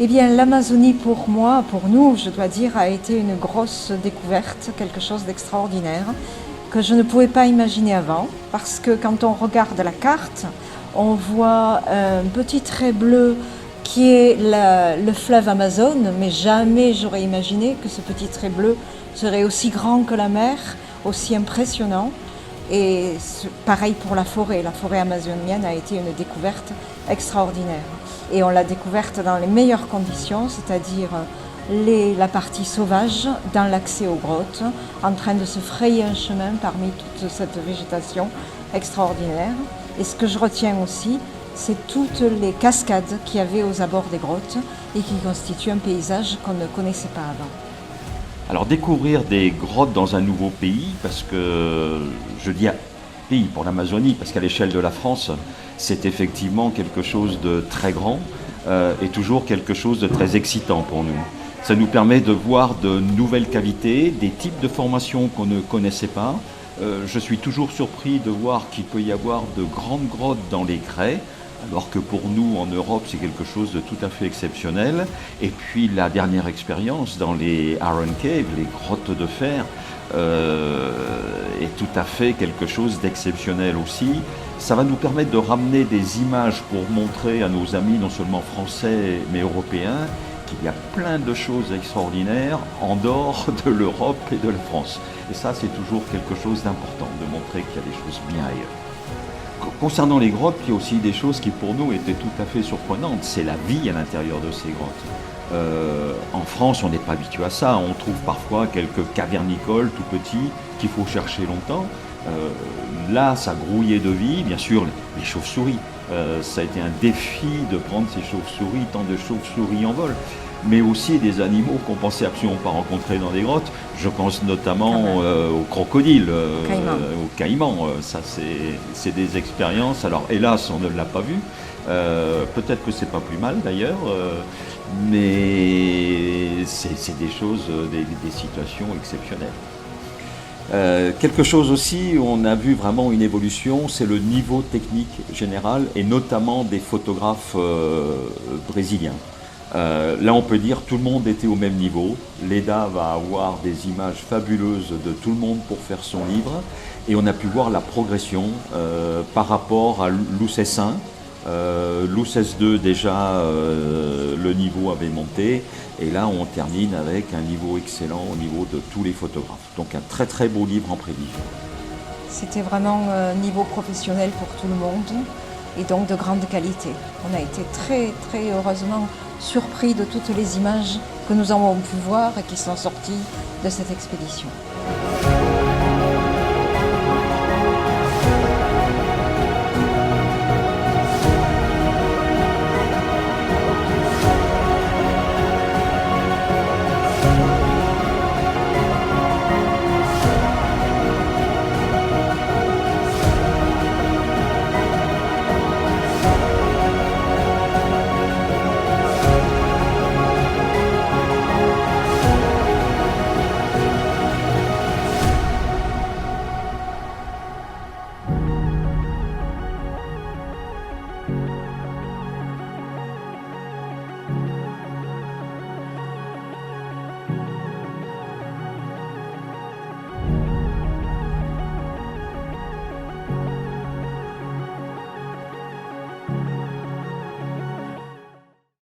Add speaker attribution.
Speaker 1: Eh bien, l'Amazonie pour moi, pour nous, je dois dire, a été une grosse découverte, quelque chose d'extraordinaire que je ne pouvais pas imaginer avant, parce que quand on regarde la carte, on voit un petit trait bleu qui est le fleuve Amazone, mais jamais j'aurais imaginé que ce petit trait bleu serait aussi grand que la mer, aussi impressionnant. Et pareil pour la forêt amazonienne a été une découverte extraordinaire. Et on l'a découverte dans les meilleures conditions, c'est-à-dire la partie sauvage dans l'accès aux grottes, en train de se frayer un chemin parmi toute cette végétation extraordinaire. Et ce que je retiens aussi, c'est toutes les cascades qu'il y avait aux abords des grottes et qui constituent un paysage qu'on ne connaissait pas avant.
Speaker 2: Alors découvrir des grottes dans un nouveau pays, parce que je dis pays pour l'Amazonie, parce qu'à l'échelle de la France, c'est effectivement quelque chose de très grand et toujours quelque chose de très excitant pour nous. Ça nous permet de voir de nouvelles cavités, des types de formations qu'on ne connaissait pas. Je suis toujours surpris de voir qu'il peut y avoir de grandes grottes dans les grès, alors que pour nous, en Europe, c'est quelque chose de tout à fait exceptionnel. Et puis la dernière expérience dans les Iron Caves, les grottes de fer, est tout à fait quelque chose d'exceptionnel aussi. Ça va nous permettre de ramener des images pour montrer à nos amis, non seulement français, mais européens, qu'il y a plein de choses extraordinaires en dehors de l'Europe et de la France. Et ça, c'est toujours quelque chose d'important, de montrer qu'il y a des choses bien ailleurs. Concernant les grottes, il y a aussi des choses qui pour nous étaient tout à fait surprenantes. C'est la vie à l'intérieur de ces grottes. En France, on n'est pas habitué à ça. On trouve parfois quelques cavernicoles tout petits qu'il faut chercher longtemps. Là, ça grouillait de vie. Bien sûr, les chauves-souris. Ça a été un défi de prendre ces chauves-souris, tant de chauves-souris en vol. Mais aussi des animaux qu'on pensait absolument pas rencontrer dans des grottes. Je pense notamment aux crocodiles, aux caïmans. Ça, c'est des expériences. Alors, hélas, on ne l'a pas vu. Peut-être que c'est pas plus mal d'ailleurs, mais c'est des choses, des situations exceptionnelles. Quelque chose aussi où on a vu vraiment une évolution, c'est le niveau technique général et notamment des photographes brésiliens. Là, on peut dire tout le monde était au même niveau. L'EDA va avoir des images fabuleuses de tout le monde pour faire son livre. Et on a pu voir la progression par rapport à l'UCES 1. L'UCES 2, déjà, le niveau avait monté. Et là, on termine avec un niveau excellent au niveau de tous les photographes. Donc, un très très beau livre en prévision.
Speaker 1: C'était vraiment un niveau professionnel pour tout le monde et donc de grande qualité. On a été très très heureusement surpris de toutes les images que nous avons pu voir et qui sont sorties de cette expédition.